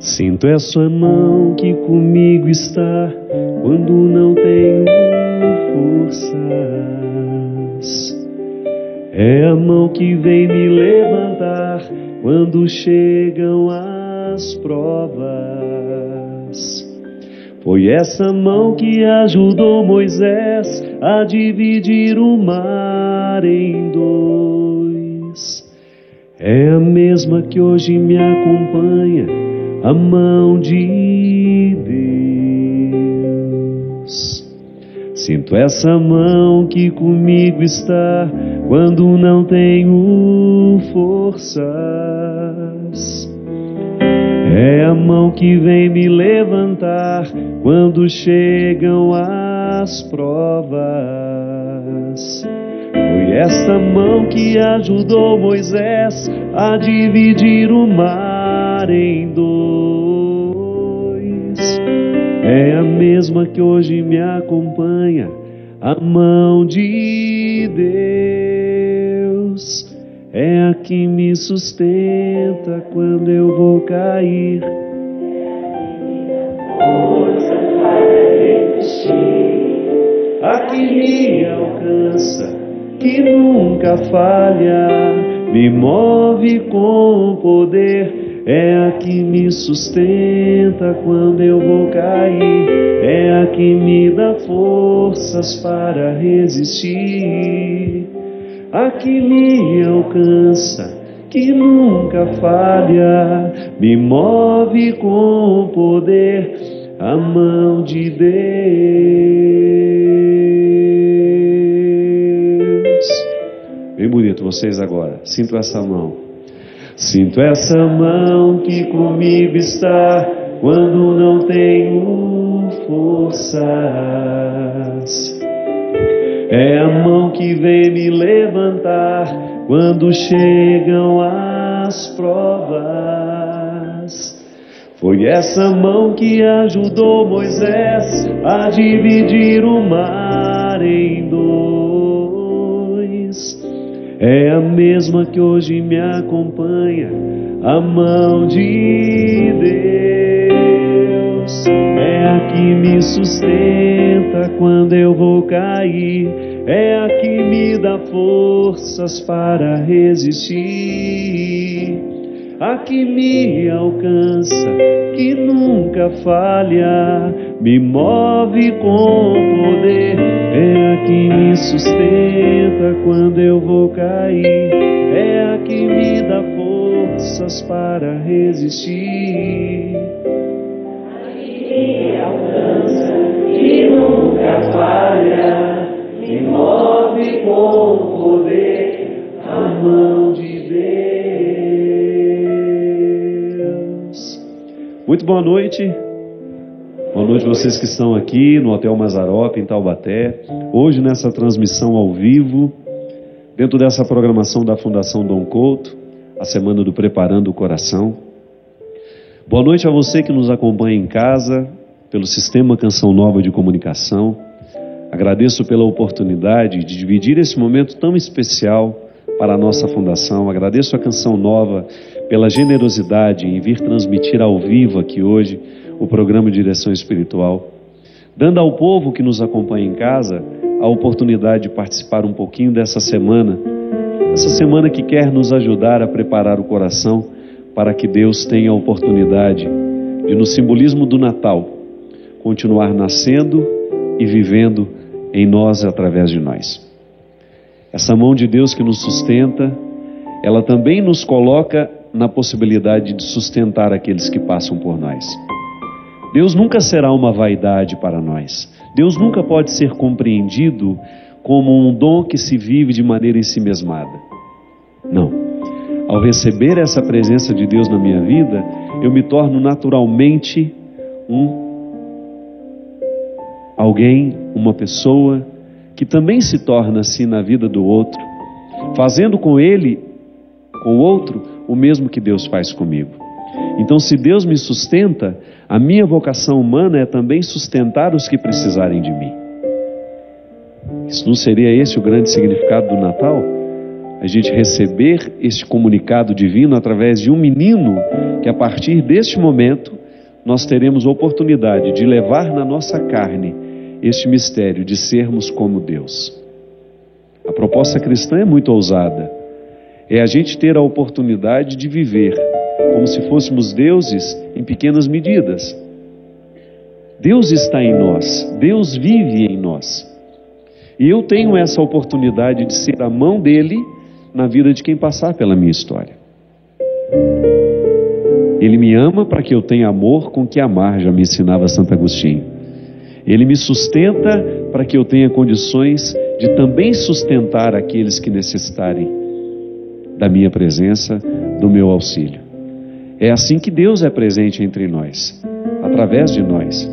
Sinto é sua mão que comigo está quando não tenho forças. É a mão que vem me levantar quando chegam as provas. Foi essa mão que ajudou Moisés a dividir o mar em dois. É a mesma que hoje me acompanha, a mão de Deus. Sinto essa mão que comigo está quando não tenho forças. É a mão que vem me levantar quando chegam as provas. Foi essa mão que ajudou Moisés a dividir o mar em dois. É a mesma que hoje me acompanha, a mão de Deus. É a que me sustenta quando eu vou cair. Força para resistir. A que me alcança, que nunca falha, me move com poder. É a que me sustenta quando eu vou cair. É a que me dá forças para resistir. A que me alcança, que nunca falha, me move com poder, a mão de Deus. Bem bonito vocês agora, sinto essa mão. Sinto essa mão que comigo está quando não tenho forças. É a mão que vem me levantar quando chegam as provas. Foi essa mão que ajudou Moisés a dividir o mar em dois. É a mesma que hoje me acompanha, a mão de Deus. É a que me sustenta quando eu vou cair. É a que me dá forças para resistir. A que me alcança, que nunca falha, me move com poder. É a que me sustenta quando eu vou cair. É a que me dá forças para resistir. A que me alcança, que nunca falha, me move com poder, a mão de Deus. Muito boa noite. Boa noite vocês que estão aqui no Hotel Mazzaropi, em Taubaté. Hoje nessa transmissão ao vivo, dentro dessa programação da Fundação Dom Couto, a Semana do Preparando o Coração. Boa noite a você que nos acompanha em casa, pelo Sistema Canção Nova de Comunicação. Agradeço pela oportunidade de dividir esse momento tão especial para a nossa fundação. Agradeço a Canção Nova pela generosidade em vir transmitir ao vivo aqui hoje o programa Direção Espiritual, dando ao povo que nos acompanha em casa a oportunidade de participar um pouquinho dessa semana, essa semana que quer nos ajudar a preparar o coração para que Deus tenha a oportunidade de, no simbolismo do Natal, continuar nascendo e vivendo em nós e através de nós. Essa mão de Deus que nos sustenta, ela também nos coloca na possibilidade de sustentar aqueles que passam por nós. Deus nunca será uma vaidade para nós. Deus nunca pode ser compreendido como um dom que se vive de maneira ensimesmada. Não. Ao receber essa presença de Deus na minha vida, eu me torno naturalmente alguém, uma pessoa que também se torna assim na vida do outro, fazendo com ele, com o outro, o mesmo que Deus faz comigo. Então, se Deus me sustenta, a minha vocação humana é também sustentar os que precisarem de mim. Isso não seria esse o grande significado do Natal? A a gente receber este comunicado divino através de um menino, que a partir deste momento nós teremos a oportunidade de levar na nossa carne este mistério de sermos como Deus. A proposta cristã é muito ousada. É a gente ter a oportunidade de viver como se fôssemos deuses em pequenas medidas. Deus está em nós, Deus vive em nós. E eu tenho essa oportunidade de ser a mão dele na vida de quem passar pela minha história. Ele me ama para que eu tenha amor com que amar, já me ensinava Santo Agostinho. Ele me sustenta para que eu tenha condições de também sustentar aqueles que necessitarem da minha presença, do meu auxílio. É assim que Deus é presente entre nós, através de nós.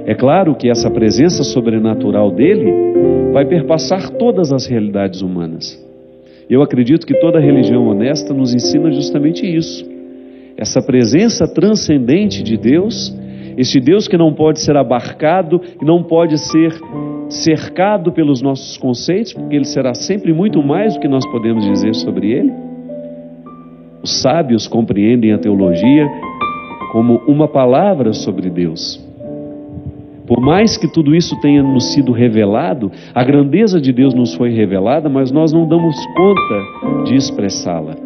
É claro que essa presença sobrenatural dele vai perpassar todas as realidades humanas. Eu acredito que toda religião honesta nos ensina justamente isso. Essa presença transcendente de Deus, este Deus que não pode ser abarcado e não pode ser cercado pelos nossos conceitos, porque ele será sempre muito mais do que nós podemos dizer sobre ele. Os sábios compreendem a teologia como uma palavra sobre Deus. Por mais que tudo isso tenha nos sido revelado, a grandeza de Deus nos foi revelada, mas nós não damos conta de expressá-la.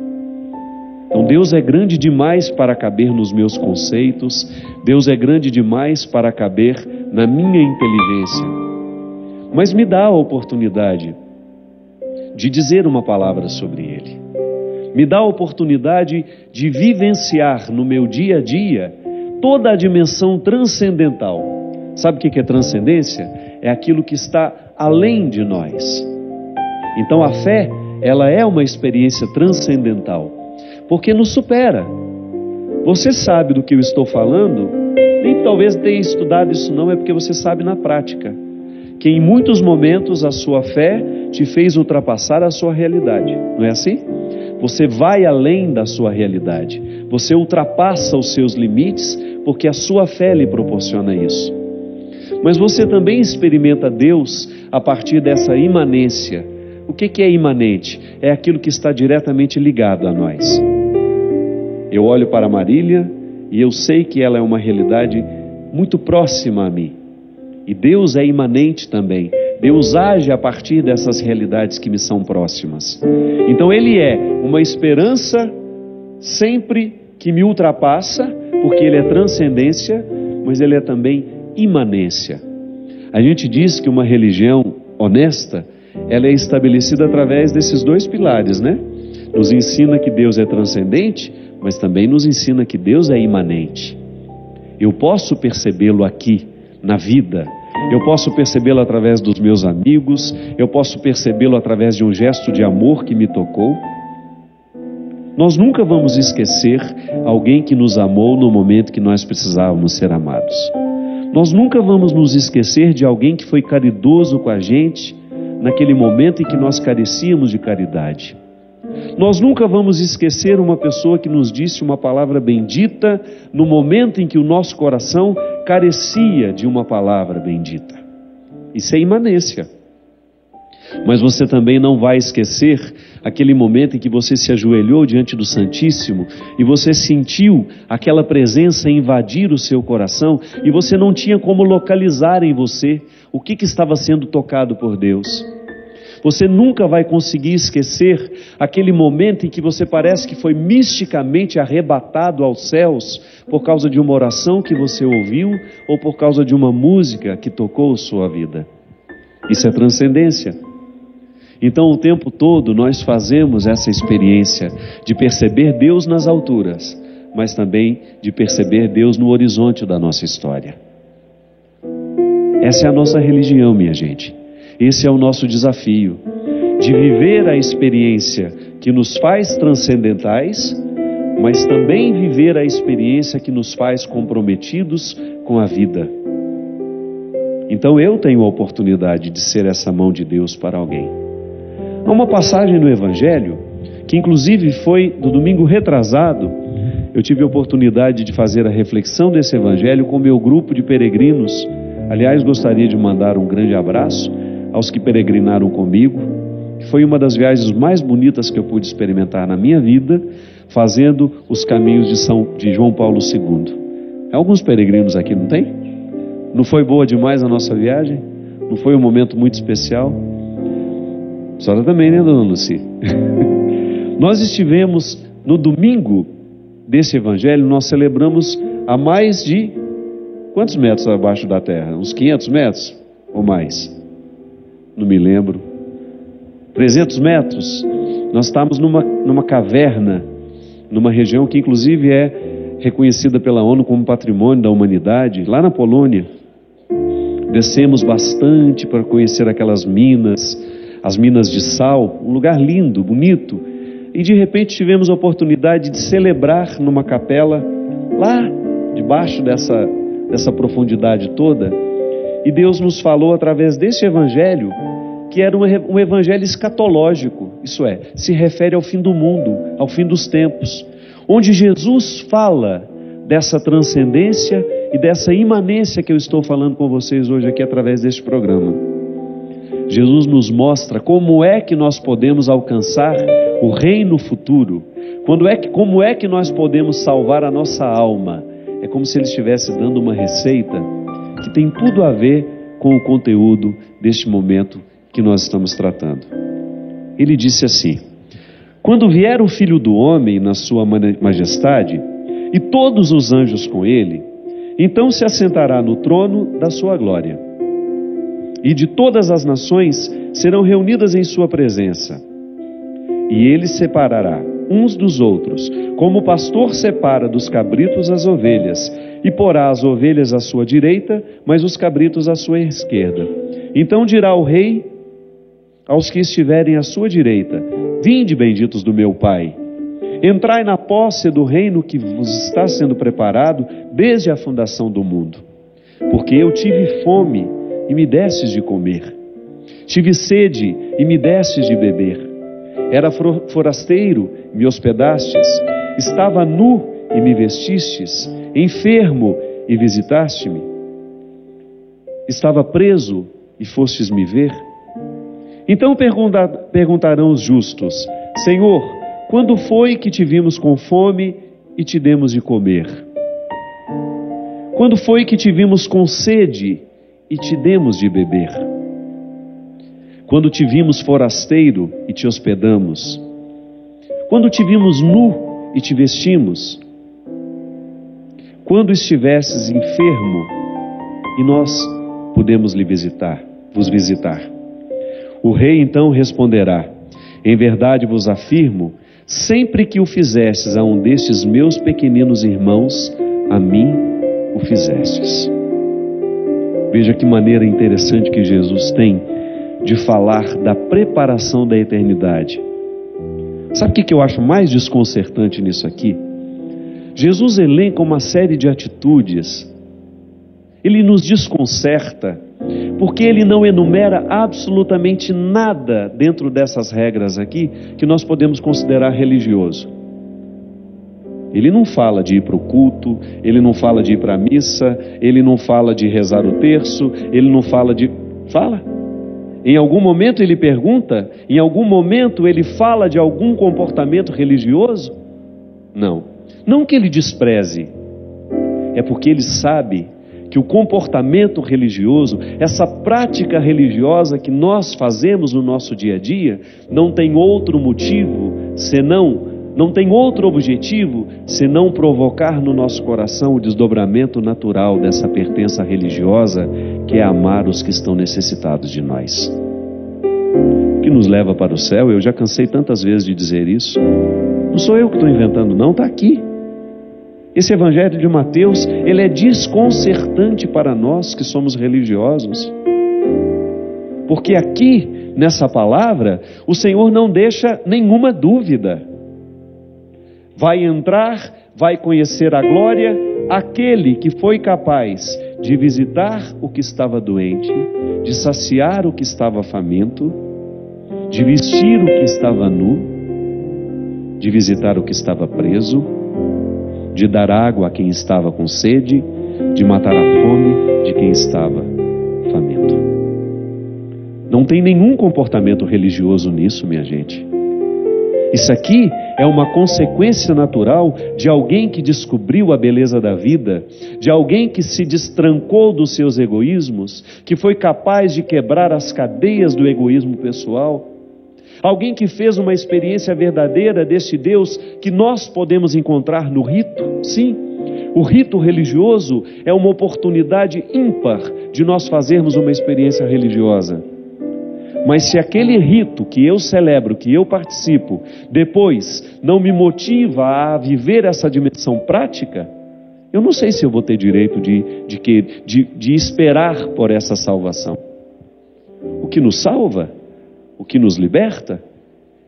Então Deus é grande demais para caber nos meus conceitos, Deus é grande demais para caber na minha inteligência. Mas me dá a oportunidade de dizer uma palavra sobre Ele. Me dá a oportunidade de vivenciar no meu dia a dia toda a dimensão transcendental. Sabe o que é transcendência? É aquilo que está além de nós. Então a fé, ela é uma experiência transcendental, porque nos supera. Você sabe do que eu estou falando, nem talvez tenha estudado isso não, é porque você sabe na prática, que em muitos momentos a sua fé te fez ultrapassar a sua realidade, não é assim? Você vai além da sua realidade, você ultrapassa os seus limites, porque a sua fé lhe proporciona isso. Mas você também experimenta Deus a partir dessa imanência. O que é imanente? É aquilo que está diretamente ligado a nós. Eu olho para Marília e eu sei que ela é uma realidade muito próxima a mim. E Deus é imanente também. Deus age a partir dessas realidades que me são próximas. Então Ele é uma esperança sempre que me ultrapassa, porque Ele é transcendência, mas Ele é também imanência. A gente diz que uma religião honesta, ela é estabelecida através desses dois pilares, né? Nos ensina que Deus é transcendente, mas também nos ensina que Deus é imanente. Eu posso percebê-lo aqui, na vida. Eu posso percebê-lo através dos meus amigos, eu posso percebê-lo através de um gesto de amor que me tocou. Nós nunca vamos esquecer alguém que nos amou no momento que nós precisávamos ser amados. Nós nunca vamos nos esquecer de alguém que foi caridoso com a gente naquele momento em que nós carecíamos de caridade. Nós nunca vamos esquecer uma pessoa que nos disse uma palavra bendita no momento em que o nosso coração carecia de uma palavra bendita. Isso é imanência. Mas você também não vai esquecer aquele momento em que você se ajoelhou diante do Santíssimo e você sentiu aquela presença invadir o seu coração e você não tinha como localizar em você o que estava sendo tocado por Deus. Você nunca vai conseguir esquecer aquele momento em que você parece que foi misticamente arrebatado aos céus por causa de uma oração que você ouviu ou por causa de uma música que tocou sua vida. Isso é transcendência. Então o tempo todo nós fazemos essa experiência de perceber Deus nas alturas, mas também de perceber Deus no horizonte da nossa história. Essa é a nossa religião, minha gente. Esse é o nosso desafio, de viver a experiência que nos faz transcendentais, mas também viver a experiência que nos faz comprometidos com a vida. Então eu tenho a oportunidade de ser essa mão de Deus para alguém. Há uma passagem no Evangelho, que inclusive foi do domingo retrasado, eu tive a oportunidade de fazer a reflexão desse Evangelho com o meu grupo de peregrinos. Aliás, gostaria de mandar um grande abraço aos que peregrinaram comigo, que foi uma das viagens mais bonitas que eu pude experimentar na minha vida, fazendo os caminhos de João Paulo II. Alguns peregrinos aqui, não tem? Não foi boa demais a nossa viagem? Não foi um momento muito especial? A senhora também, né, dona Luci? Nós estivemos no domingo desse evangelho, nós celebramos a mais de quantos metros abaixo da terra? Uns 500 metros ou mais? Não me lembro. 300 metros? Nós estávamos numa caverna, numa região que inclusive é reconhecida pela ONU como Patrimônio da Humanidade, lá na Polônia. Descemos bastante para conhecer aquelas minas, as minas de sal, um lugar lindo, bonito, e de repente tivemos a oportunidade de celebrar numa capela, lá debaixo dessa profundidade toda, e Deus nos falou através desse evangelho, que era um evangelho escatológico, isso é, se refere ao fim do mundo, ao fim dos tempos, onde Jesus fala dessa transcendência e dessa imanência que eu estou falando com vocês hoje aqui através deste programa. Jesus nos mostra como é que nós podemos alcançar o reino futuro, como é que nós podemos salvar a nossa alma. É como se ele estivesse dando uma receita que tem tudo a ver com o conteúdo deste momento que nós estamos tratando. Ele disse assim: quando vier o Filho do Homem na sua majestade e todos os anjos com ele, então se assentará no trono da sua glória. E de todas as nações serão reunidas em sua presença. E ele separará uns dos outros, como o pastor separa dos cabritos as ovelhas, e porá as ovelhas à sua direita, mas os cabritos à sua esquerda. Então dirá o rei aos que estiverem à sua direita: vinde, benditos do meu Pai, entrai na posse do reino que vos está sendo preparado desde a fundação do mundo. Porque eu tive fome e me destes de comer, tive sede e me destes de beber, era forasteiro e me hospedastes, estava nu e me vestistes, enfermo e visitaste-me, estava preso e fostes me ver. Então perguntarão os justos: Senhor, quando foi que te vimos com fome e te demos de comer? Quando foi que te vimos com sede e te demos de beber? Quando te vimos forasteiro e te hospedamos? Quando te vimos nu e te vestimos? Quando estivesses enfermo e nós pudemos vos visitar? O rei então responderá: em verdade vos afirmo, sempre que o fizestes a um destes meus pequeninos irmãos, a mim o fizestes. Veja que maneira interessante que Jesus tem de falar da preparação da eternidade. Sabe o que eu acho mais desconcertante nisso aqui? Jesus elenca uma série de atitudes. Ele nos desconcerta, porque ele não enumera absolutamente nada dentro dessas regras aqui que nós podemos considerar religioso. Ele não fala de ir para o culto, ele não fala de ir para a missa, ele não fala de rezar o terço, ele não fala de... Fala. Em algum momento ele pergunta, em algum momento ele fala de algum comportamento religioso? Não. Não que ele despreze, é porque ele sabe que o comportamento religioso, essa prática religiosa que nós fazemos no nosso dia a dia, não tem outro motivo não tem outro objetivo senão provocar no nosso coração o desdobramento natural dessa pertença religiosa, que é amar os que estão necessitados de nós. O que nos leva para o céu, eu já cansei tantas vezes de dizer isso, não sou eu que estou inventando não, está aqui. Esse evangelho de Mateus, ele é desconcertante para nós que somos religiosos. Porque aqui, nessa palavra, o Senhor não deixa nenhuma dúvida. Vai entrar, vai conhecer a glória, aquele que foi capaz de visitar o que estava doente, de saciar o que estava faminto, de vestir o que estava nu, de visitar o que estava preso, de dar água a quem estava com sede, de matar a fome de quem estava faminto. Não tem nenhum comportamento religioso nisso, minha gente. Isso aqui é uma consequência natural de alguém que descobriu a beleza da vida, de alguém que se destrancou dos seus egoísmos, que foi capaz de quebrar as cadeias do egoísmo pessoal. Alguém que fez uma experiência verdadeira deste Deus que nós podemos encontrar no rito. Sim, o rito religioso é uma oportunidade ímpar de nós fazermos uma experiência religiosa. Mas se aquele rito que eu celebro, que eu participo, depois não me motiva a viver essa dimensão prática, eu não sei se eu vou ter direito de esperar por essa salvação. O que nos salva, o que nos liberta,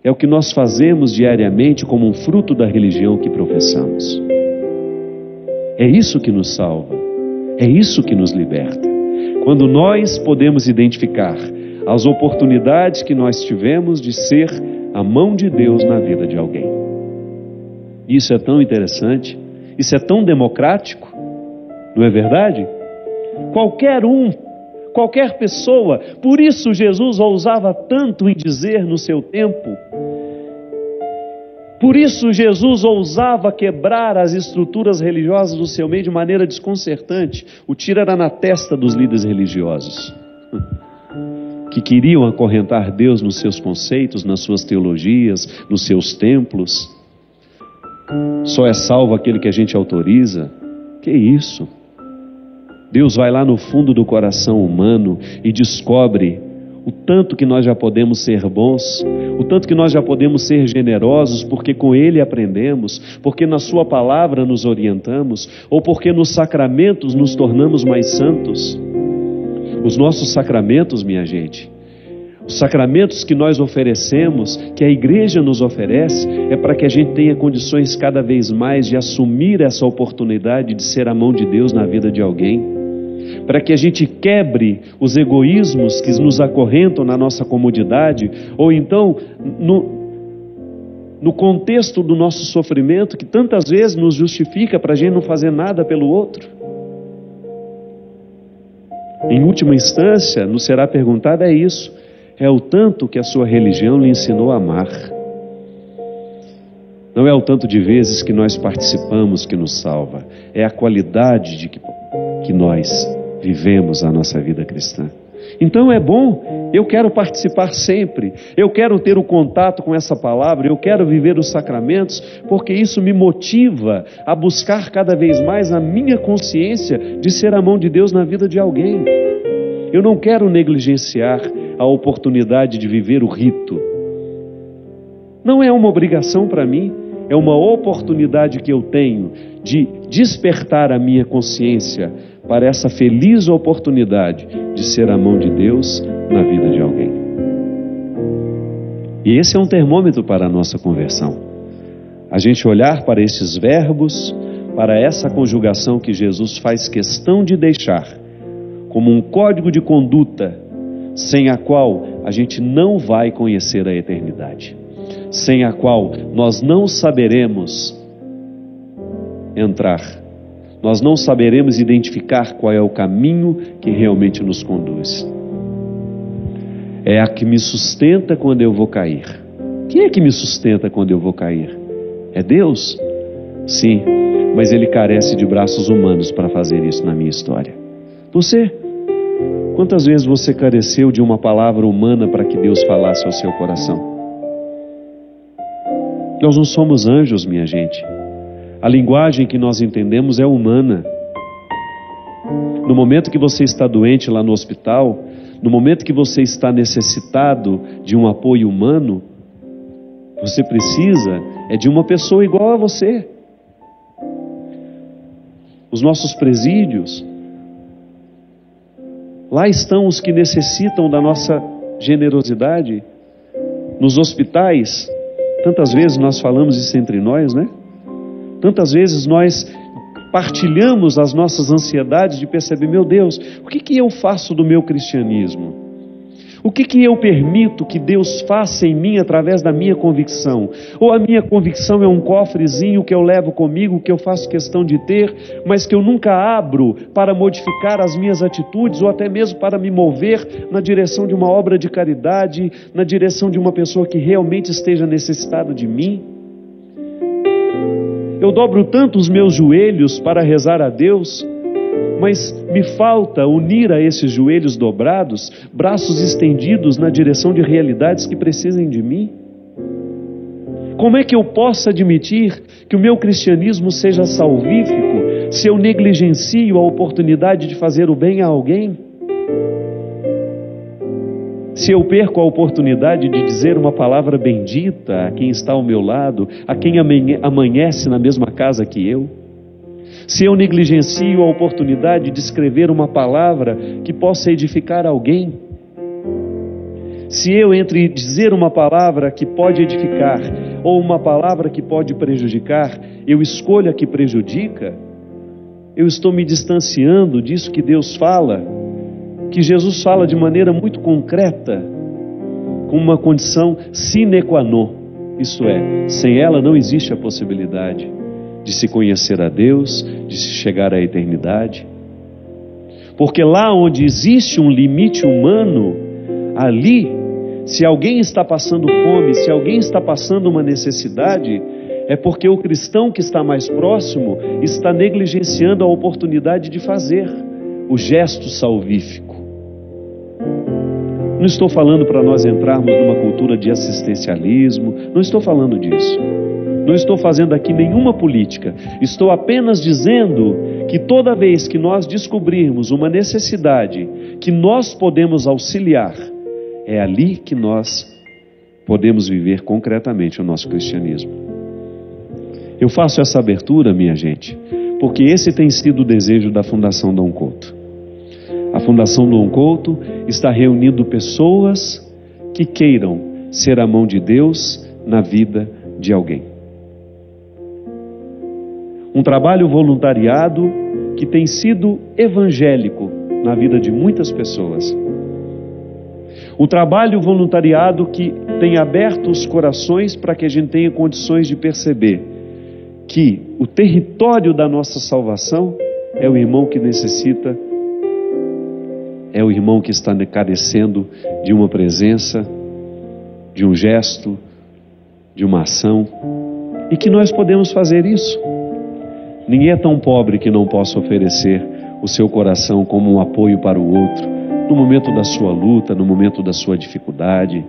é o que nós fazemos diariamente como um fruto da religião que professamos. É isso que nos salva, é isso que nos liberta. Quando nós podemos identificar as oportunidades que nós tivemos de ser a mão de Deus na vida de alguém. Isso é tão interessante, isso é tão democrático, não é verdade? Qualquer pessoa, por isso Jesus ousava tanto em dizer no seu tempo, por isso Jesus ousava quebrar as estruturas religiosas do seu meio de maneira desconcertante. O tiro era na testa dos líderes religiosos, que queriam acorrentar Deus nos seus conceitos, nas suas teologias, nos seus templos. Só é salvo aquele que a gente autoriza. Que isso? Deus vai lá no fundo do coração humano e descobre o tanto que nós já podemos ser bons, o tanto que nós já podemos ser generosos, porque com Ele aprendemos, porque na Sua palavra nos orientamos, ou porque nos sacramentos nos tornamos mais santos. Os nossos sacramentos, minha gente, os sacramentos que nós oferecemos, que a igreja nos oferece, é para que a gente tenha condições cada vez mais de assumir essa oportunidade de ser a mão de Deus na vida de alguém, para que a gente quebre os egoísmos que nos acorrentam na nossa comodidade, ou então no contexto do nosso sofrimento, que tantas vezes nos justifica para a gente não fazer nada pelo outro. Em última instância, nos será perguntado isso, é o tanto que a sua religião lhe ensinou a amar. Não é o tanto de vezes que nós participamos que nos salva, é a qualidade de que nós vivemos a nossa vida cristã. Então é bom, eu quero participar sempre, eu quero ter o contato com essa palavra, eu quero viver os sacramentos, porque isso me motiva a buscar cada vez mais a minha consciência de ser a mão de Deus na vida de alguém. Eu não quero negligenciar a oportunidade de viver o rito. Não é uma obrigação para mim, é uma oportunidade que eu tenho de despertar a minha consciência para essa feliz oportunidade de ser a mão de Deus na vida de alguém. E esse é um termômetro para a nossa conversão. A gente olhar para esses verbos, para essa conjugação que Jesus faz questão de deixar como um código de conduta sem a qual a gente não vai conhecer a eternidade, sem a qual nós não saberemos entrar, nós não saberemos identificar qual é o caminho que realmente nos conduz. É a que me sustenta quando eu vou cair. Quem é que me sustenta quando eu vou cair? É Deus? Sim, mas Ele carece de braços humanos para fazer isso na minha história. Você? Quantas vezes você careceu de uma palavra humana para que Deus falasse ao seu coração? Nós não somos anjos, minha gente. A linguagem que nós entendemos é humana. No momento que você está doente lá no hospital, no momento que você está necessitado de um apoio humano, você precisa de uma pessoa igual a você. Os nossos presídios, lá estão os que necessitam da nossa generosidade. Nos hospitais, tantas vezes nós falamos isso entre nós, né? Tantas vezes nós partilhamos as nossas ansiedades de perceber, meu Deus, o que eu faço do meu cristianismo? O que eu permito que Deus faça em mim através da minha convicção? Ou a minha convicção é um cofrezinho que eu levo comigo, que eu faço questão de ter, mas que eu nunca abro para modificar as minhas atitudes, ou até mesmo para me mover na direção de uma obra de caridade, na direção de uma pessoa que realmente esteja necessitada de mim? Eu dobro tanto os meus joelhos para rezar a Deus, mas me falta unir a esses joelhos dobrados, braços estendidos na direção de realidades que precisem de mim? Como é que eu posso admitir que o meu cristianismo seja salvífico se eu negligencio a oportunidade de fazer o bem a alguém? Se eu perco a oportunidade de dizer uma palavra bendita a quem está ao meu lado, a quem amanhece na mesma casa que eu? Se eu negligencio a oportunidade de escrever uma palavra que possa edificar alguém? Se eu, entre dizer uma palavra que pode edificar ou uma palavra que pode prejudicar, eu escolho a que prejudica, eu estou me distanciando disso que Deus fala, que Jesus fala de maneira muito concreta, com uma condição sine qua non, isto é, sem ela não existe a possibilidade de se conhecer a Deus, de se chegar à eternidade. Porque lá onde existe um limite humano, ali, se alguém está passando fome, se alguém está passando uma necessidade, é porque o cristão que está mais próximo está negligenciando a oportunidade de fazer o gesto salvífico. Não estou falando para nós entrarmos numa cultura de assistencialismo, não estou falando disso. Não estou fazendo aqui nenhuma política. Estou apenas dizendo que toda vez que nós descobrirmos uma necessidade que nós podemos auxiliar, é ali que nós podemos viver concretamente o nosso cristianismo. Eu faço essa abertura, minha gente, porque esse tem sido o desejo da Fundação Dom Couto. A Fundação Dom Couto está reunindo pessoas que queiram ser a mão de Deus na vida de alguém. Um trabalho voluntariado que tem sido evangélico na vida de muitas pessoas. Um trabalho voluntariado que tem aberto os corações para que a gente tenha condições de perceber que o território da nossa salvação é o irmão que necessita, é o irmão que está carecendo de uma presença, de um gesto, de uma ação, e que nós podemos fazer isso. Ninguém é tão pobre que não possa oferecer o seu coração como um apoio para o outro, no momento da sua luta, no momento da sua dificuldade.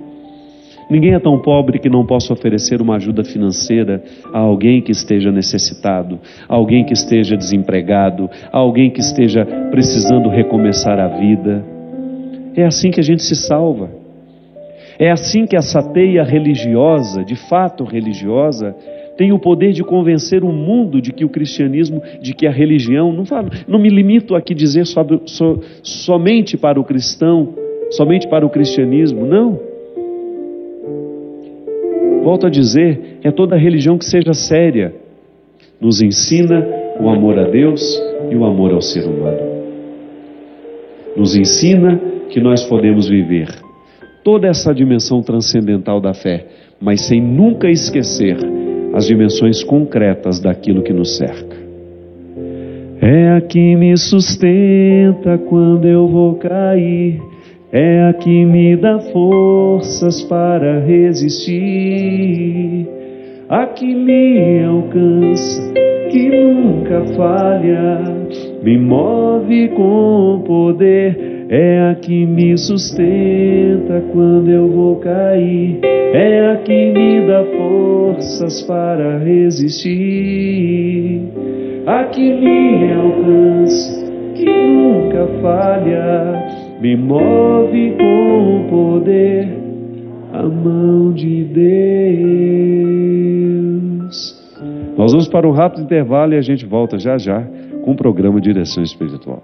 Ninguém é tão pobre que não possa oferecer uma ajuda financeira a alguém que esteja necessitado, a alguém que esteja desempregado, a alguém que esteja precisando recomeçar a vida. É assim que a gente se salva. É assim que essa teia religiosa, de fato religiosa, tem o poder de convencer o mundo de que o cristianismo, de que a religião, não me limito aqui a dizer somente para o cristão, somente para o cristianismo, não. Volto a dizer, é toda religião que seja séria, nos ensina o amor a Deus e o amor ao ser humano. Nos ensina que nós podemos viver toda essa dimensão transcendental da fé, mas sem nunca esquecer as dimensões concretas daquilo que nos cerca. É a que me sustenta quando eu vou cair, é a que me dá forças para resistir, a que me alcança, que nunca falha, me move com poder. É a que me sustenta quando eu vou cair, é a que me dá forças para resistir, a que me alcança, que nunca falha, me move com poder, a mão de Deus. Nós vamos para um rápido intervalo e a gente volta já já com o programa Direção Espiritual.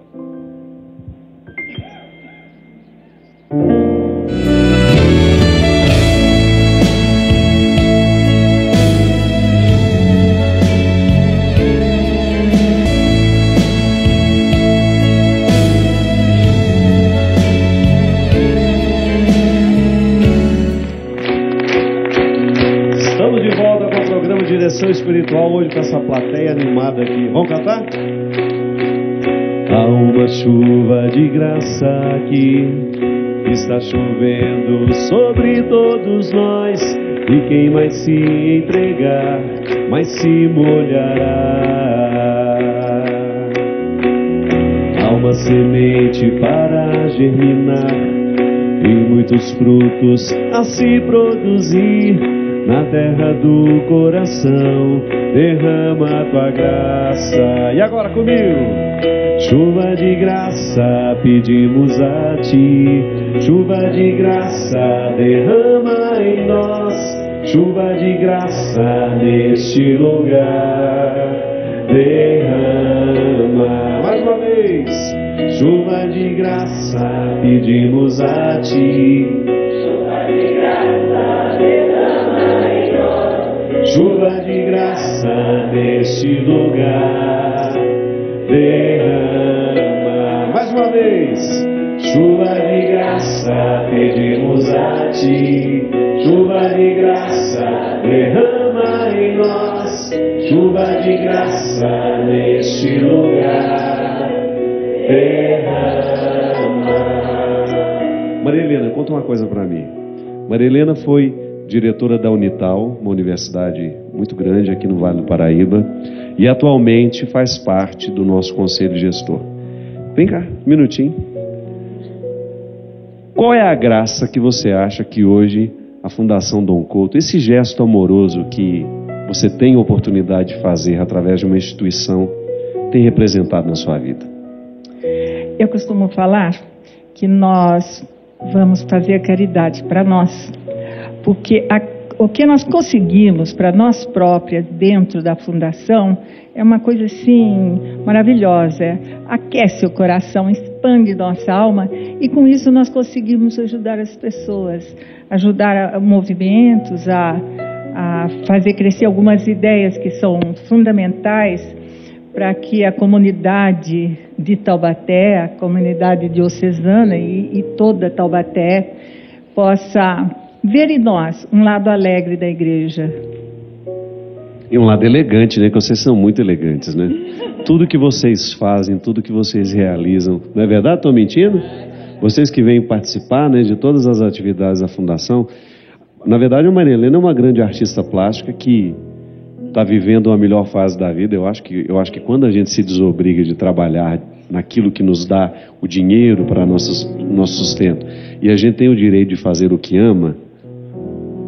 direção espiritual hoje com essa plateia animada aqui. Vamos cantar? Há uma chuva de graça aqui, está chovendo sobre todos nós, e quem mais se entregar, mais se molhará. Há uma semente para germinar e muitos frutos a se produzir. Na terra do coração derrama a tua graça. E agora comigo? Chuva de graça pedimos a ti, chuva de graça derrama em nós, chuva de graça neste lugar, derrama. Mais uma vez, chuva de graça pedimos a ti, chuva de graça derrama em nós, chuva de graça neste lugar, derrama. Mais uma vez, chuva de graça pedimos a ti, chuva de graça derrama em nós, chuva de graça neste lugar, derrama. Maria Helena, conta uma coisa para mim. Maria Helena foi diretora da Unital, uma universidade muito grande aqui no Vale do Paraíba, e atualmente faz parte do nosso conselho gestor. Vem cá, um minutinho. Qual é a graça que você acha que hoje a Fundação Dom Couto, esse gesto amoroso que você tem a oportunidade de fazer através de uma instituição, tem representado na sua vida? Eu costumo falar que nós vamos fazer a caridade para nós, porque o que nós conseguimos para nós próprias dentro da fundação é uma coisa assim maravilhosa, aquece o coração, expande nossa alma, e com isso nós conseguimos ajudar as pessoas, ajudar movimentos, a fazer crescer algumas ideias que são fundamentais para que a comunidade de Taubaté, a comunidade diocesana e toda Taubaté possa ver em nós um lado alegre da igreja. E um lado elegante, né? Que vocês são muito elegantes, né? Tudo que vocês fazem, tudo que vocês realizam, não é verdade? Estou mentindo? Vocês que vêm participar, né, de todas as atividades da Fundação. Na verdade, a Maria Helena é uma grande artista plástica que está vivendo uma melhor fase da vida. Eu acho que quando a gente se desobriga de trabalhar naquilo que nos dá o dinheiro para nosso sustento, e a gente tem o direito de fazer o que ama,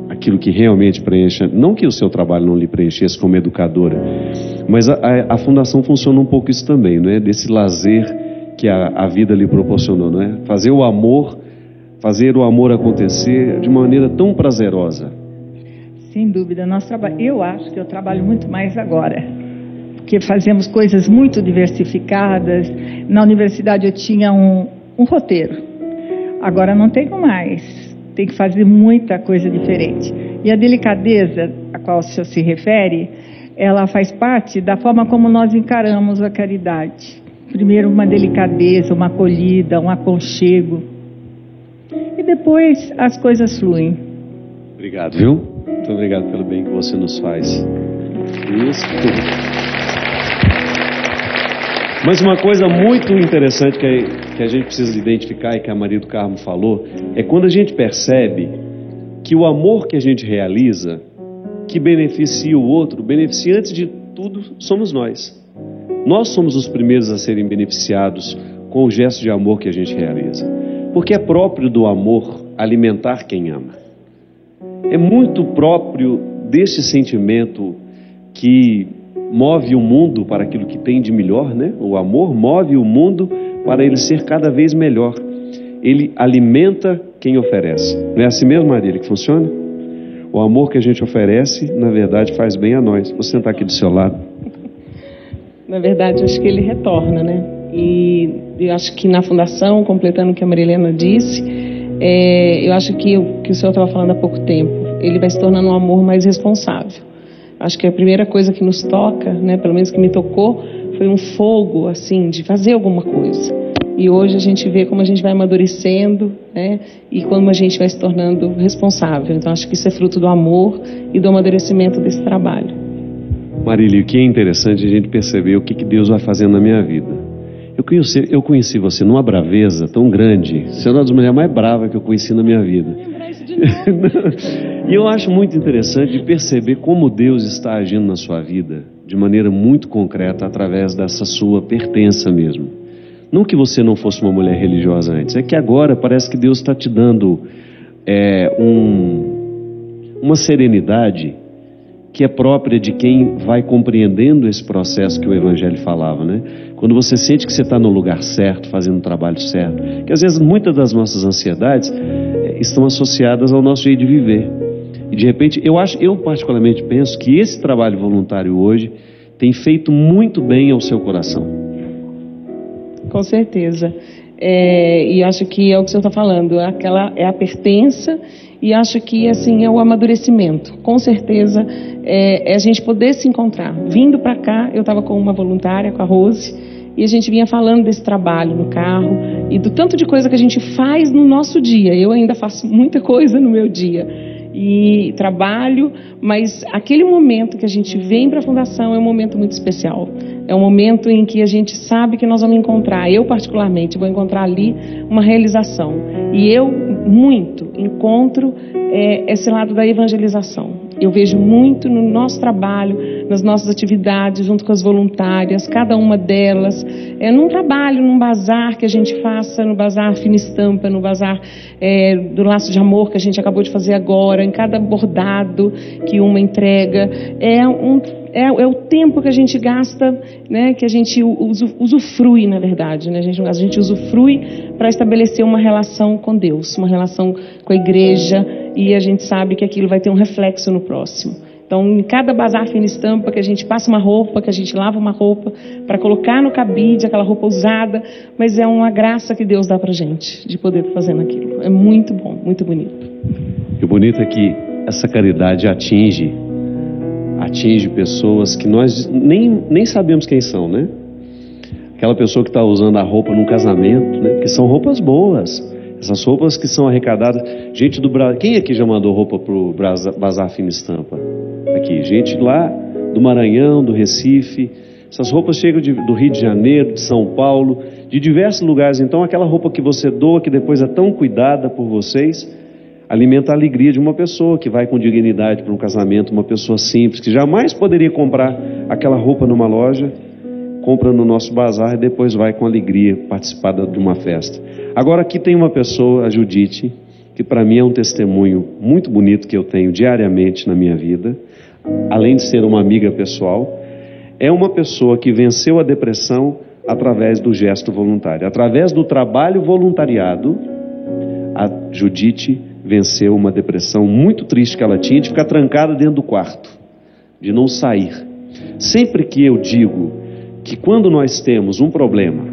aquilo que realmente preencha, não que o seu trabalho não lhe preenchesse como educadora, mas a Fundação funciona um pouco isso também, não é? Desse lazer que a vida lhe proporcionou, não é? Fazer o amor acontecer de uma maneira tão prazerosa. Sem dúvida, eu acho que eu trabalho muito mais agora, porque fazemos coisas muito diversificadas. Na universidade eu tinha um roteiro, agora não tenho mais. Tem que fazer muita coisa diferente. E a delicadeza a qual o senhor se refere, ela faz parte da forma como nós encaramos a caridade. Primeiro uma delicadeza, uma acolhida, um aconchego. E depois as coisas fluem. Obrigado, viu? Muito obrigado pelo bem que você nos faz. Isso. Mas uma coisa muito interessante que a gente precisa identificar e que a Maria do Carmo falou, é quando a gente percebe que o amor que a gente realiza, que beneficia o outro, beneficia antes de tudo, somos nós. Nós somos os primeiros a serem beneficiados com o gesto de amor que a gente realiza. Porque é próprio do amor alimentar quem ama. É muito próprio desse sentimento que move o mundo para aquilo que tem de melhor, né? O amor move o mundo para ele ser cada vez melhor. Ele alimenta quem oferece. Não é assim mesmo, Marília, que funciona? O amor que a gente oferece, na verdade, faz bem a nós. Vou sentar aqui do seu lado. Na verdade, acho que ele retorna, né? E eu acho que na Fundação, completando o que a Maria Helena disse, eu acho que o que o senhor estava falando há pouco tempo, ele vai se tornando um amor mais responsável. Acho que a primeira coisa que nos toca, né, pelo menos que me tocou, foi um fogo, assim, de fazer alguma coisa. E hoje a gente vê como a gente vai amadurecendo, né, e como a gente vai se tornando responsável. Então acho que isso é fruto do amor e do amadurecimento desse trabalho. Marília, o que é interessante a gente perceber o que Deus vai fazendo na minha vida. Eu conheci você numa braveza tão grande. Você é uma das mulheres mais bravas que eu conheci na minha vida. E eu acho muito interessante perceber como Deus está agindo na sua vida de maneira muito concreta através dessa sua pertença mesmo. Não que você não fosse uma mulher religiosa antes, é que agora parece que Deus está te dando uma serenidade que é própria de quem vai compreendendo esse processo que o Evangelho falava, né? Quando você sente que você está no lugar certo, fazendo o trabalho certo, que às vezes muitas das nossas ansiedades estão associadas ao nosso jeito de viver. E de repente, eu particularmente penso que esse trabalho voluntário hoje tem feito muito bem ao seu coração. Com certeza. E acho que é o que o senhor está falando, é a pertença, e acho que assim é o amadurecimento. Com certeza é a gente poder se encontrar. Vindo para cá, eu estava com uma voluntária, com a Rose, e a gente vinha falando desse trabalho no carro e do tanto de coisa que a gente faz no nosso dia. Eu ainda faço muita coisa no meu dia e trabalho, mas aquele momento que a gente vem para a Fundação é um momento muito especial. É um momento em que a gente sabe que nós vamos encontrar, eu particularmente vou encontrar ali uma realização. E eu muito encontro esse lado da evangelização. Eu vejo muito no nosso trabalho, nas nossas atividades, junto com as voluntárias, cada uma delas, num trabalho, num bazar que a gente faça, no bazar Fina Estampa, no bazar do Laço de Amor que a gente acabou de fazer agora, em cada bordado que uma entrega, é o tempo que a gente gasta, né, que a gente usufrui, na verdade, né? A gente usufrui para estabelecer uma relação com Deus, uma relação com a igreja, e a gente sabe que aquilo vai ter um reflexo no próximo. Então, em cada bazar Fina Estampa, que a gente passa uma roupa, que a gente lava uma roupa, para colocar no cabide, aquela roupa usada, mas é uma graça que Deus dá pra gente, de poder fazer aquilo. É muito bom, muito bonito. E o bonito é que essa caridade atinge pessoas que nós nem sabemos quem são, né? Aquela pessoa que está usando a roupa num casamento, né? Porque são roupas boas. Essas roupas que são arrecadadas. Gente do Brasil. Quem aqui já mandou roupa pro Bazar Fina Estampa? Aqui, gente lá do Maranhão, do Recife. Essas roupas chegam do Rio de Janeiro, de São Paulo, de diversos lugares. Então aquela roupa que você doa, que depois é tão cuidada por vocês, alimenta a alegria de uma pessoa que vai com dignidade para um casamento, uma pessoa simples, que jamais poderia comprar aquela roupa numa loja, compra no nosso bazar e depois vai com alegria participar de uma festa. Agora aqui tem uma pessoa, a Judite, que para mim é um testemunho muito bonito que eu tenho diariamente na minha vida, além de ser uma amiga pessoal, é uma pessoa que venceu a depressão através do gesto voluntário, através do trabalho voluntariado. A Judite venceu uma depressão muito triste que ela tinha, de ficar trancada dentro do quarto, de não sair. Sempre que eu digo que quando nós temos um problema,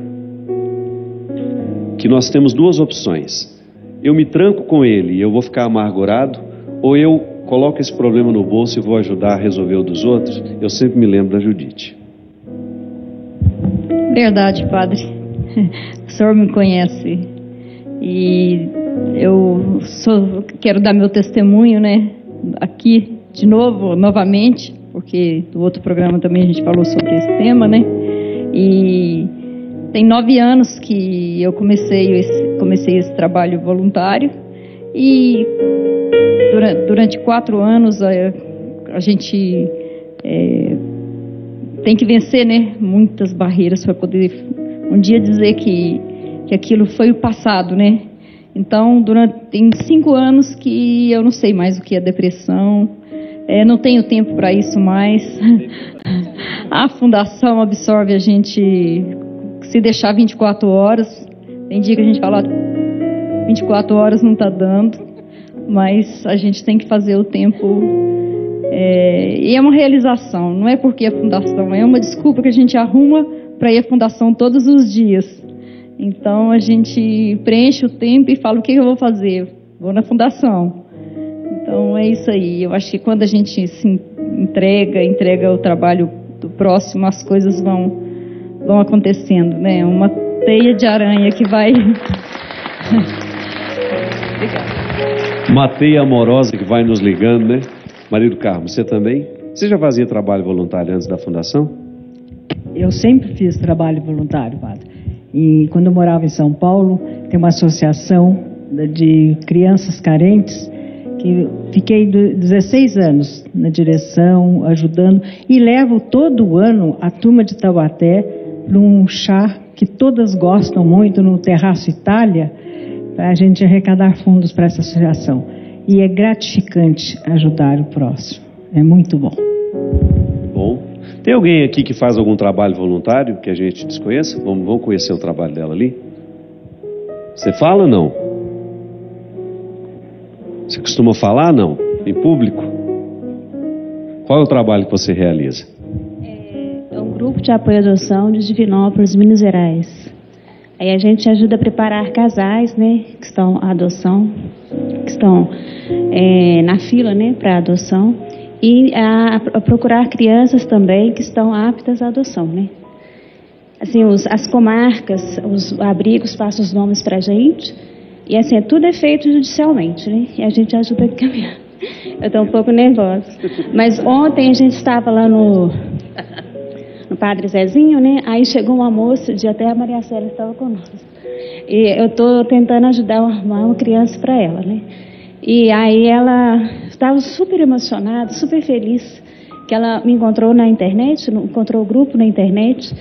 que nós temos duas opções: eu me tranco com ele e eu vou ficar amargurado, ou eu coloco esse problema no bolso e vou ajudar a resolver o dos outros, eu sempre me lembro da Judite. Verdade, padre. O senhor me conhece e eu quero dar meu testemunho, né, aqui de novo, novamente, porque no outro programa também a gente falou sobre esse tema, né? E tem 9 anos que eu comecei esse trabalho voluntário, e durante 4 anos a gente tem que vencer, né, muitas barreiras para poder um dia dizer que aquilo foi o passado, né? Então, tem 5 anos que eu não sei mais o que é depressão, não tenho tempo para isso mais. A fundação absorve a gente, se deixar 24 horas, tem dia que a gente fala 24 horas não está dando, mas a gente tem que fazer o tempo, e é uma realização, não é porque a fundação, é uma desculpa que a gente arruma para ir à fundação todos os dias. Então a gente preenche o tempo e fala: o que eu vou fazer? Vou na fundação. Então é isso aí. Eu acho que quando a gente se entrega o trabalho do próximo, as coisas vão acontecendo, né? Uma teia de aranha que vai. Uma teia amorosa que vai nos ligando, né? Marido Carmo, você também? Você já fazia trabalho voluntário antes da fundação? Eu sempre fiz trabalho voluntário, padre. E quando eu morava em São Paulo, tem uma associação de crianças carentes que fiquei 16 anos na direção, ajudando, e levo todo ano a turma de Taubaté para um chá que todas gostam muito no Terraço Itália, para a gente arrecadar fundos para essa associação. E é gratificante ajudar o próximo. É muito bom. Bom. Tem alguém aqui que faz algum trabalho voluntário que a gente desconheça? Vamos conhecer o trabalho dela ali? Você fala ou não? Você costuma falar, não? Em público? Qual é o trabalho que você realiza? É um grupo de apoio à adoção de Divinópolis, Minas Gerais. Aí a gente ajuda a preparar casais, né, que estão à adoção, que estão na fila, né, para adoção, e a procurar crianças também que estão aptas à adoção, né. Assim, as comarcas, os abrigos passam os nomes para a gente, e assim, tudo é feito judicialmente, né, e a gente ajuda a caminhar. Eu estou um pouco nervosa. Mas ontem a gente estava lá no Padre Zezinho, né? Aí chegou uma moça, de até a Maria Célia estava conosco. E eu estou tentando ajudar a arrumar uma criança para ela, né? E aí ela estava super emocionada, super feliz, que ela me encontrou na internet, encontrou o grupo na internet,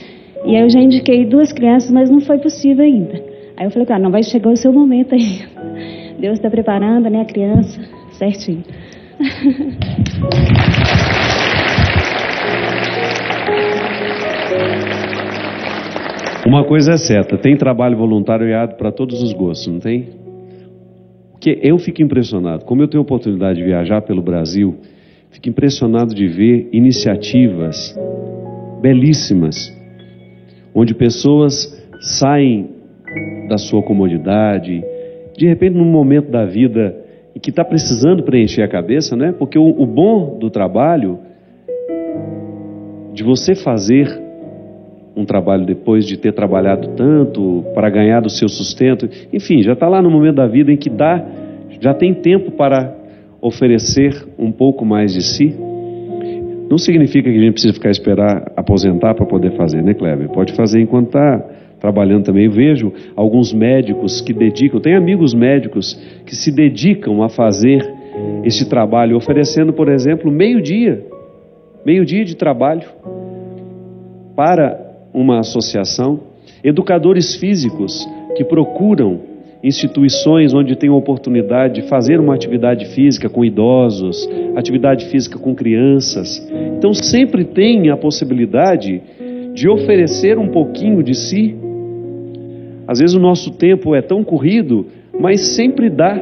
e aí eu já indiquei 2 crianças, mas não foi possível ainda. Aí eu falei, cara, não vai chegar o seu momento ainda. Deus está preparando, né, a criança, certinho. Uma coisa é certa, tem trabalho voluntariado para todos os gostos, não tem? Porque eu fico impressionado, como eu tenho a oportunidade de viajar pelo Brasil, fico impressionado de ver iniciativas belíssimas, onde pessoas saem da sua comodidade, de repente num momento da vida em que está precisando preencher a cabeça, né? Porque o bom do trabalho, de você fazer um trabalho depois de ter trabalhado tanto para ganhar do seu sustento, enfim, já está lá no momento da vida em que já tem tempo para oferecer um pouco mais de si. Não significa que a gente precisa esperar aposentar para poder fazer, né, Kleber? Pode fazer enquanto está trabalhando também. Eu vejo alguns médicos que dedicam, tenho amigos médicos que se dedicam a fazer este trabalho, oferecendo, por exemplo, meio-dia de trabalho para uma associação, educadores físicos que procuram instituições onde tem a oportunidade de fazer uma atividade física com idosos, atividade física com crianças. Então sempre tem a possibilidade de oferecer um pouquinho de si. Às vezes o nosso tempo é tão corrido, mas sempre dá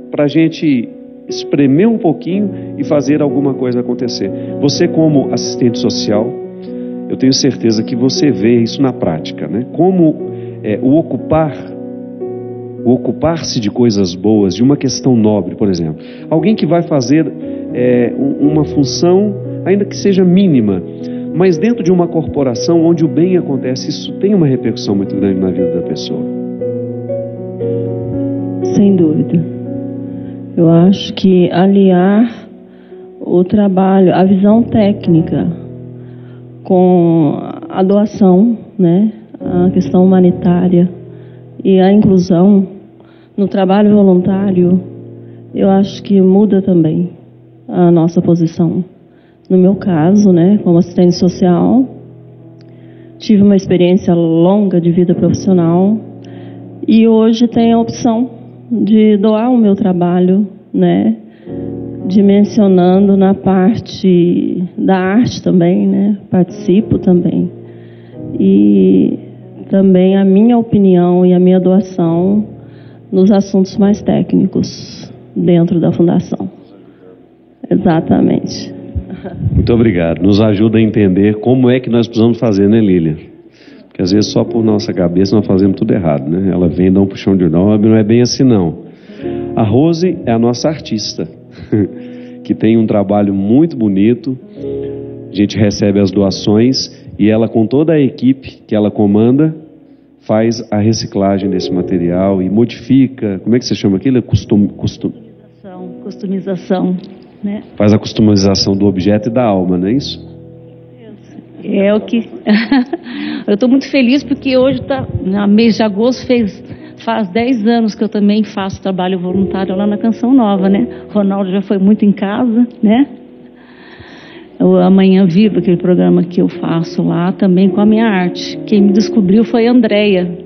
para a gente espremer um pouquinho e fazer alguma coisa acontecer. Você, como assistente social, eu tenho certeza que você vê isso na prática, né? Como o ocupar-se de coisas boas, de uma questão nobre, por exemplo. Alguém que vai fazer uma função, ainda que seja mínima, mas dentro de uma corporação onde o bem acontece, isso tem uma repercussão muito grande na vida da pessoa. Sem dúvida. Eu acho que aliar o trabalho, a visão técnica com a doação, né, a questão humanitária e a inclusão no trabalho voluntário, eu acho que muda também a nossa posição. No meu caso, né, como assistente social, tive uma experiência longa de vida profissional e hoje tenho a opção de doar o meu trabalho, né, dimensionando na parte da arte também, né? Participo também. E também a minha opinião e a minha doação nos assuntos mais técnicos dentro da Fundação. Exatamente. Muito obrigado. Nos ajuda a entender como é que nós precisamos fazer, né, Lília? Porque às vezes só por nossa cabeça nós fazemos tudo errado, né? Ela vem dar um puxão de orelha, não é bem assim não. A Rose é a nossa artista, que tem um trabalho muito bonito. A gente recebe as doações e ela, com toda a equipe que ela comanda, faz a reciclagem desse material e modifica. Como é que você chama aquilo? Customização. né? Faz a customização do objeto e da alma, não é isso? É o que... Eu estou muito feliz porque hoje, no mês de agosto, faz 10 anos que eu também faço trabalho voluntário lá na Canção Nova, né? Ronaldo já foi muito em casa, né? O Amanhã Viva, aquele programa que eu faço lá, também com a minha arte. Quem me descobriu foi a Andréia.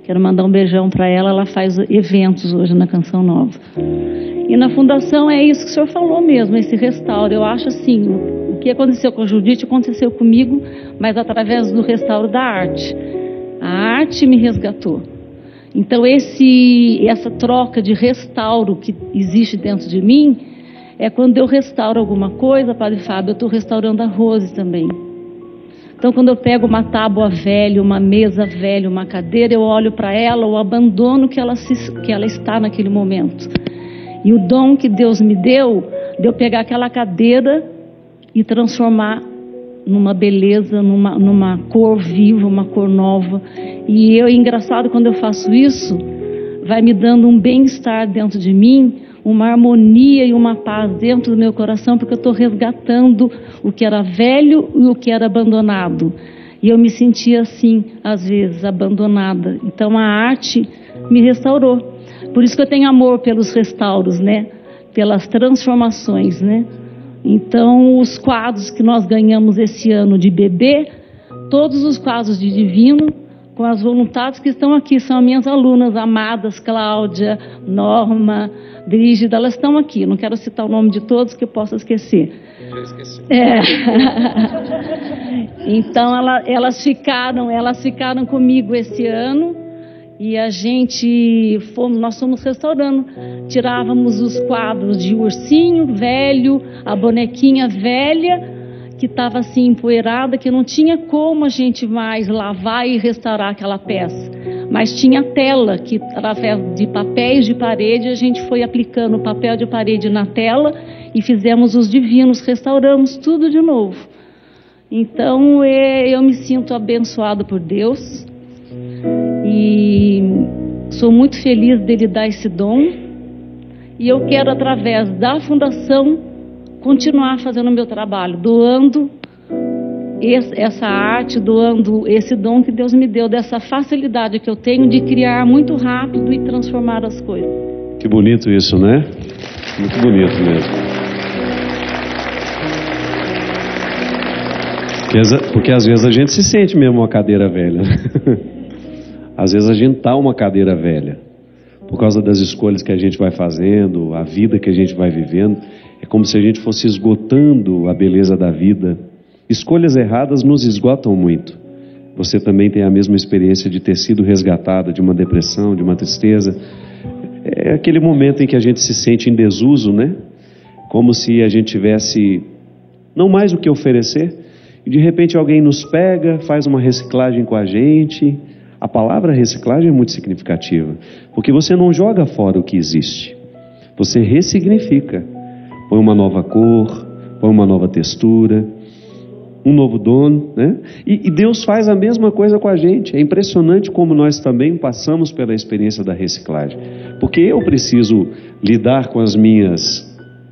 Quero mandar um beijão para ela. Ela faz eventos hoje na Canção Nova. E na fundação é isso que o senhor falou mesmo, esse restauro. Eu acho assim, o que aconteceu com a Judite aconteceu comigo, mas através do restauro da arte. A arte me resgatou. Então essa troca de restauro que existe dentro de mim, é quando eu restauro alguma coisa, Padre Fábio, eu estou restaurando a Rose também. Então quando eu pego uma tábua velha, uma mesa velha, uma cadeira, eu olho para ela, o abandono que ela está naquele momento. E o dom que Deus me deu, de eu pegar aquela cadeira e transformar numa beleza, numa cor viva, uma cor nova. E engraçado, quando eu faço isso, vai me dando um bem-estar dentro de mim, uma harmonia e uma paz dentro do meu coração, porque eu estou resgatando o que era velho e o que era abandonado. E eu me sentia assim, às vezes, abandonada. Então a arte me restaurou. Por isso que eu tenho amor pelos restauros, né? Pelas transformações, né? Então, os quadros que nós ganhamos esse ano de bebê, todos os quadros de divino, com as voluntárias que estão aqui, são as minhas alunas amadas, Cláudia, Norma, Brígida, elas estão aqui. Não quero citar o nome de todos que eu possa esquecer. Eu esqueci. Então, elas ficaram comigo esse ano. E nós fomos restaurando, tirávamos os quadros de ursinho velho, a bonequinha velha, que estava assim empoeirada, que não tinha como a gente mais lavar e restaurar aquela peça. Mas tinha tela, que através de papéis de parede, a gente foi aplicando papel de parede na tela e fizemos os divinos, restauramos tudo de novo. Então, eu me sinto abençoado por Deus. E sou muito feliz dele dar esse dom. E eu quero, através da fundação, continuar fazendo o meu trabalho, doando essa arte, doando esse dom que Deus me deu, dessa facilidade que eu tenho de criar muito rápido e transformar as coisas. Que bonito isso, né? Muito bonito mesmo. Porque às vezes a gente se sente mesmo uma cadeira velha. Às vezes a gente está uma cadeira velha, por causa das escolhas que a gente vai fazendo, a vida que a gente vai vivendo. É como se a gente fosse esgotando a beleza da vida. Escolhas erradas nos esgotam muito. Você também tem a mesma experiência de ter sido resgatada de uma depressão, de uma tristeza. É aquele momento em que a gente se sente em desuso, né? Como se a gente tivesse não mais o que oferecer, e de repente alguém nos pega, faz uma reciclagem com a gente. A palavra reciclagem é muito significativa, porque você não joga fora o que existe, você ressignifica, põe uma nova cor, põe uma nova textura, um novo dono, né? E Deus faz a mesma coisa com a gente. É impressionante como nós também passamos pela experiência da reciclagem, porque eu preciso lidar com as minhas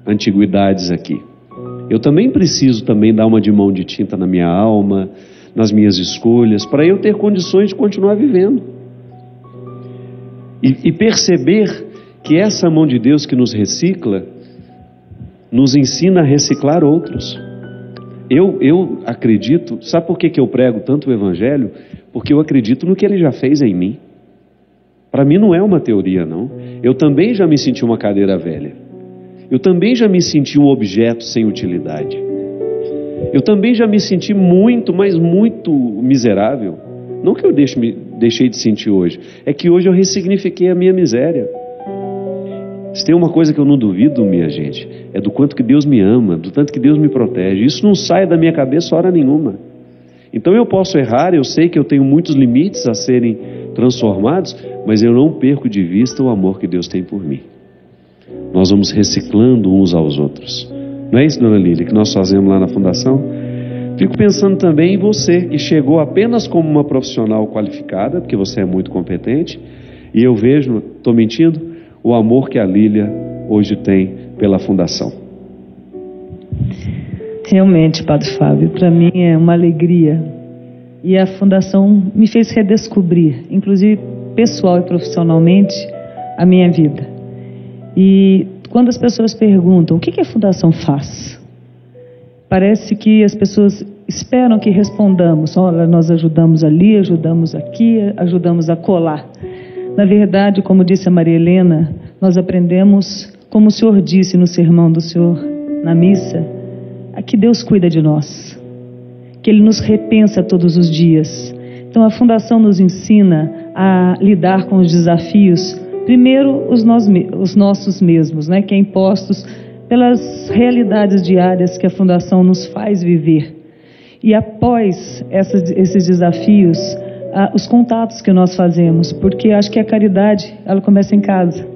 antiguidades aqui. Eu também preciso dar uma de mão de tinta na minha alma, nas minhas escolhas, para eu ter condições de continuar vivendo. E perceber que essa mão de Deus que nos recicla, nos ensina a reciclar outros. Eu acredito, sabe por que eu prego tanto o Evangelho? Porque eu acredito no que Ele já fez em mim. Para mim não é uma teoria, não. Eu também já me senti uma cadeira velha. Eu também já me senti um objeto sem utilidade. Eu também já me senti muito, mas muito miserável. Não que eu deixei de sentir hoje. É que hoje eu ressignifiquei a minha miséria. Se tem uma coisa que eu não duvido, minha gente, é do quanto que Deus me ama, do tanto que Deus me protege. Isso não sai da minha cabeça hora nenhuma. Então eu posso errar, eu sei que eu tenho muitos limites a serem transformados, mas eu não perco de vista o amor que Deus tem por mim. Nós vamos reciclando uns aos outros. Não é isso, dona Lília, que nós fazemos lá na fundação? Fico pensando também em você, que chegou apenas como uma profissional qualificada, porque você é muito competente, e eu vejo, estou mentindo, o amor que a Lília hoje tem pela fundação. Realmente, Padre Fábio, para mim é uma alegria. E a Fundação me fez redescobrir, inclusive pessoal e profissionalmente, a minha vida. E quando as pessoas perguntam o que a Fundação faz, parece que as pessoas esperam que respondamos: olha, nós ajudamos ali, ajudamos aqui, ajudamos a colar. Na verdade, como disse a Maria Helena, nós aprendemos, como o Senhor disse no sermão do Senhor na missa, que Deus cuida de nós, que Ele nos repensa todos os dias. Então a Fundação nos ensina a lidar com os desafios, primeiro os nossos mesmos, né, que é impostos pelas realidades diárias que a Fundação nos faz viver. E após esses desafios, os contatos que nós fazemos, porque acho que a caridade, ela começa em casa.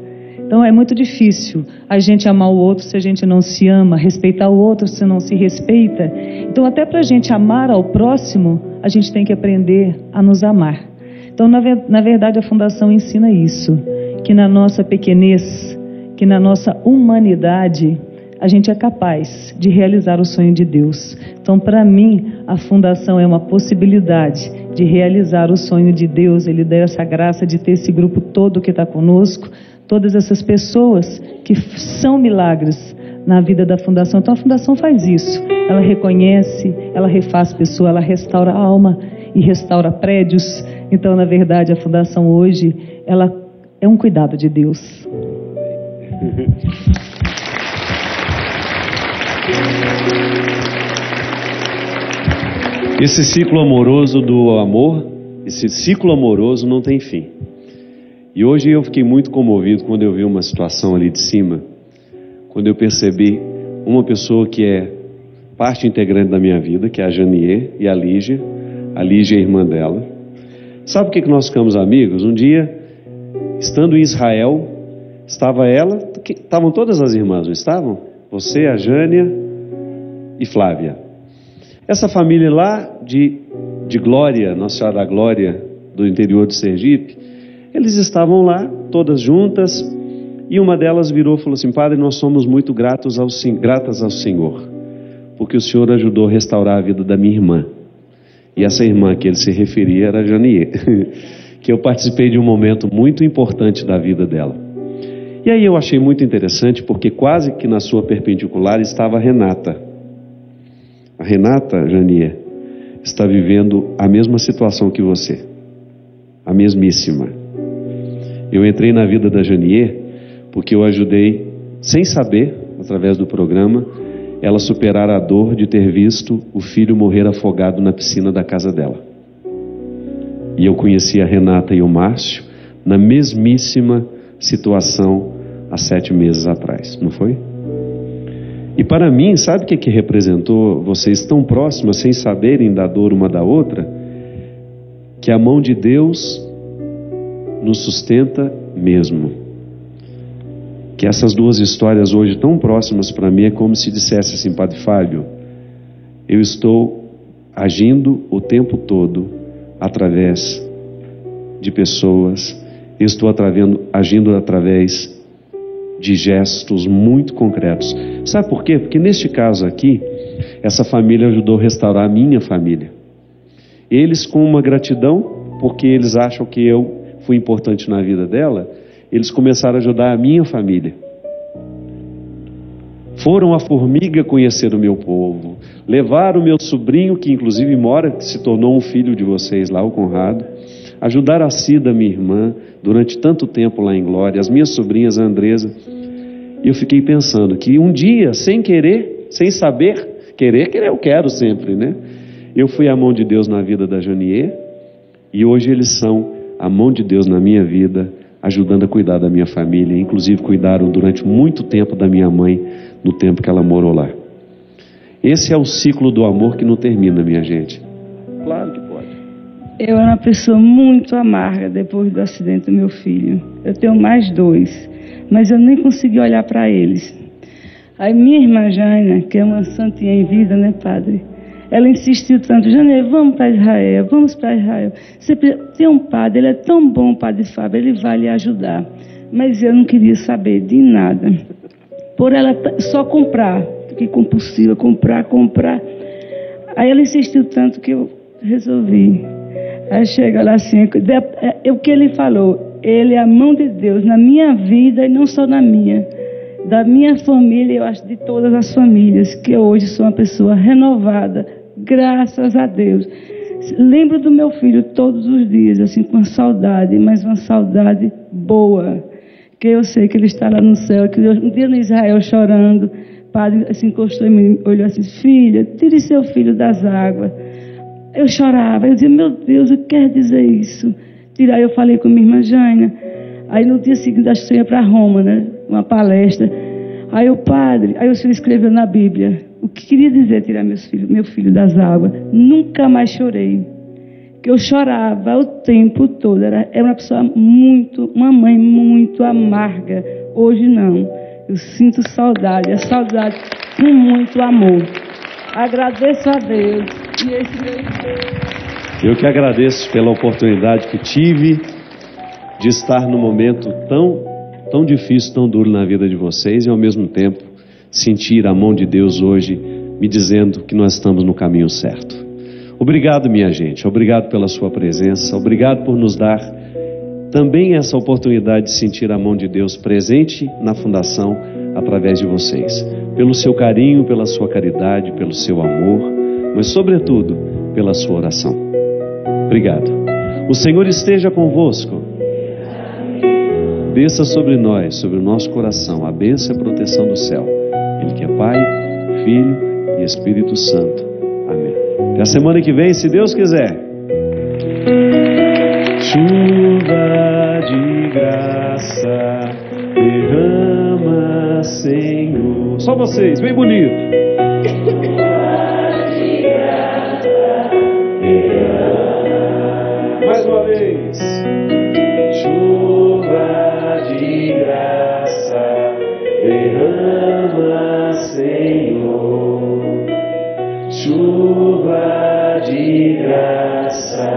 Então é muito difícil a gente amar o outro se a gente não se ama, respeitar o outro se não se respeita. Então até para a gente amar ao próximo, a gente tem que aprender a nos amar. Então na verdade a Fundação ensina isso, que na nossa pequenez, que na nossa humanidade, a gente é capaz de realizar o sonho de Deus. Então para mim a Fundação é uma possibilidade de realizar o sonho de Deus. Ele deu essa graça de ter esse grupo todo que está conosco, todas essas pessoas que são milagres na vida da Fundação. Então a Fundação faz isso, ela reconhece, ela refaz pessoa, ela restaura a alma e restaura prédios. Então na verdade a Fundação hoje, ela é um cuidado de Deus. Esse ciclo amoroso do amor, esse ciclo amoroso não tem fim. E hoje eu fiquei muito comovido quando eu vi uma situação ali de cima, quando eu percebi uma pessoa que é parte integrante da minha vida, que é a Janier e a Lígia é a irmã dela. Sabe por que nós ficamos amigos? Um dia, estando em Israel, estava ela, estavam todas as irmãs, não estavam? Você, a Jânia e Flávia. Essa família lá de Glória, Nossa Senhora da Glória, do interior de Sergipe, eles estavam lá, todas juntas, e uma delas virou e falou assim: Padre, nós somos muito gratas ao Senhor, porque o Senhor ajudou a restaurar a vida da minha irmã. E essa irmã que ele se referia era a Janier, que eu participei de um momento muito importante da vida dela. E aí eu achei muito interessante, porque quase que na sua perpendicular estava a Renata. A Renata, Janier, está vivendo a mesma situação que você, a mesmíssima. Eu entrei na vida da Janier porque eu ajudei, sem saber, através do programa, ela superar a dor de ter visto o filho morrer afogado na piscina da casa dela. E eu conheci a Renata e o Márcio na mesmíssima situação há 7 meses atrás, não foi? E para mim, sabe o que representou vocês tão próximas, sem saberem da dor uma da outra? Que a mão de Deus nos sustenta mesmo. Que essas duas histórias hoje tão próximas para mim é como se dissesse assim: Padre Fábio, eu estou agindo o tempo todo através de pessoas, eu estou agindo através de gestos muito concretos. Sabe por quê? Porque neste caso aqui, essa família ajudou a restaurar a minha família. Eles, com uma gratidão, porque eles acham que eu fui importante na vida dela, eles começaram a ajudar a minha família. Foram a Formiga conhecer o meu povo, levaram o meu sobrinho, que inclusive mora, que se tornou um filho de vocês lá, o Conrado, ajudaram a Cida, minha irmã, durante tanto tempo lá em Glória, as minhas sobrinhas, a Andresa. E eu fiquei pensando que um dia, sem querer, sem saber, querer eu quero sempre, né? Eu fui a mão de Deus na vida da Janier, e hoje eles são a mão de Deus na minha vida, ajudando a cuidar da minha família. Inclusive cuidaram durante muito tempo da minha mãe, no tempo que ela morou lá. Esse é o ciclo do amor que não termina, minha gente. Claro que pode. Eu era uma pessoa muito amarga depois do acidente do meu filho. Eu tenho mais 2, mas eu nem consegui olhar para eles. Aí minha irmã Jânia, que é uma santinha em vida, né, padre? Ela insistiu tanto: Jânia, vamos para Israel, vamos para Israel. Você tem um padre, ele é tão bom, Padre Fábio, ele vai lhe ajudar. Mas eu não queria saber de nada. Por ela só comprar fiquei compulsiva, comprar. Aí ela insistiu tanto que eu resolvi. Aí chega lá assim, o que ele falou, ele é a mão de Deus na minha vida e não só na minha, da minha família, eu acho de todas as famílias, que eu hoje sou uma pessoa renovada, graças a Deus. Lembro do meu filho todos os dias, assim, com uma saudade, mas uma saudade boa, que eu sei que ele está lá no céu, que um dia no Israel chorando, o padre se encostou em mim, olhou assim, filha, tire seu filho das águas. Eu chorava, eu dizia, meu Deus, o que quer dizer isso? Aí eu falei com minha irmã Jânia, aí no dia seguinte acho que eu ia para Roma, né, uma palestra, aí o padre, aí o senhor escreveu na Bíblia, o que queria dizer tirar meu filho das águas? Nunca mais chorei, que eu chorava o tempo todo, era uma pessoa uma mãe muito amarga, hoje não, eu sinto saudade, a saudade com muito amor, agradeço a Deus, e esse meu... Eu que agradeço pela oportunidade que tive de estar num momento tão difícil, tão duro na vida de vocês e ao mesmo tempo sentir a mão de Deus hoje me dizendo que nós estamos no caminho certo. Obrigado, minha gente, obrigado pela sua presença, obrigado por nos dar também essa oportunidade de sentir a mão de Deus presente na Fundação através de vocês, pelo seu carinho, pela sua caridade, pelo seu amor, mas sobretudo pela sua oração. Obrigado. O Senhor esteja convosco. Desça sobre nós, sobre o nosso coração, a bênção e a proteção do céu. Ele que é Pai, Filho e Espírito Santo. Amém. Até a semana que vem, se Deus quiser. Chuva de graça, derrama, Senhor. Só vocês, bem bonito. Mais uma vez. Chuva de graça, derrama, Senhor. Chuva de graça,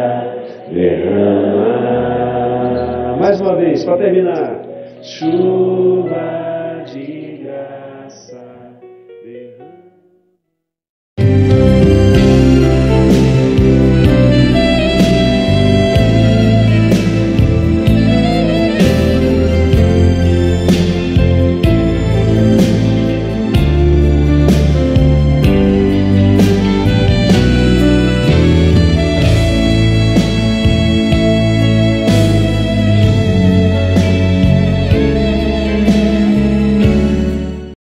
derrama. Mais uma vez, para terminar. Chuva